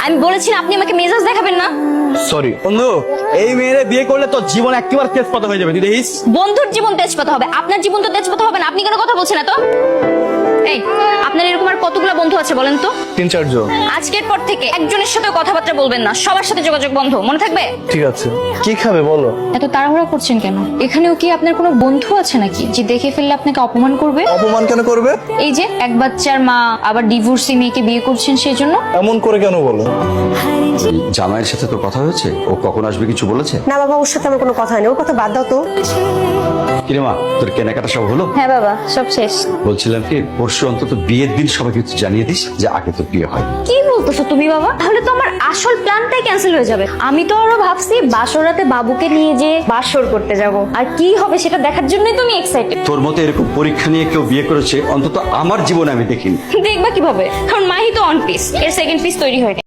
আমি বলেছি না, আপনি আমাকে মেজাজ দেখাবেন না। সরি বন্ধু, এই মেয়েরে বিয়ে করলে তোর জীবন একেবারে তেজপাতা হয়ে যাবে, তুই দেখিস। বন্ধুর জীবন তেজপাতা হবে, আপনার জীবন তো তেজপাতা হবে না। আপনি কেন কথা বলছেন এত? এই, আপনার এরকম আর কতগুলো বন্ধু আছে বলেন তো? 3-4 জন। আজকের পর থেকে একজনের সাথে কথাবার্তা বলবেন না, সবার সাথে যোগাযোগ বন্ধ, মনে থাকবে? ঠিক আছে, কি খাবে বলো? এত তাড়াহুড়া করছেন কেন? এখানেও কি আপনার কোনো বন্ধু আছে নাকি যে দেখে ফেললে আপনাকে অপমান করবে? অপমান কেন করবে? এই যে এক বাচ্চার মা, আবার ডিভোর্সি মেয়েকে বিয়ে করছেন, সেই জন্য। এমন করে কেন বলো? জামাইয়ের সাথে তোর কথা হয়েছে? ও কখন আসবে কিছু বলেছে? না বাবা, ওর সাথে আমার কোনো কথা হয়নি, ওর কথা বাদ দাও তো। কিরে মা, তোর কেনাকাটা সব হলো? হ্যাঁ বাবা, সব শেষ। বলছিলাম কি, পরশু অন্তত বিয়ের দিন সবাইকে একটু জানিয়ে দিস যে আগে তো বিয়ে হয়। কি বলতেছো তুমি বাবা? তাহলে তো আমার আসল প্ল্যানটাই ক্যান্সেল হয়ে যাবে। আমি তো আরো ভাবছি বাসরাতে বাবুকে নিয়ে যে বাসর করতে যাব, আর কি হবে সেটা দেখার জন্যই তুমি এক্সাইটেড। তোর মতো এরকম পরীক্ষা নিয়ে কেউ বিয়ে করেছে অন্তত আমার জীবনে আমি দেখিনি। দেখবা কিভাবে? কারণ মাহি তো অন পিস, এর সেকেন্ড পিস তৈরি হয়নি।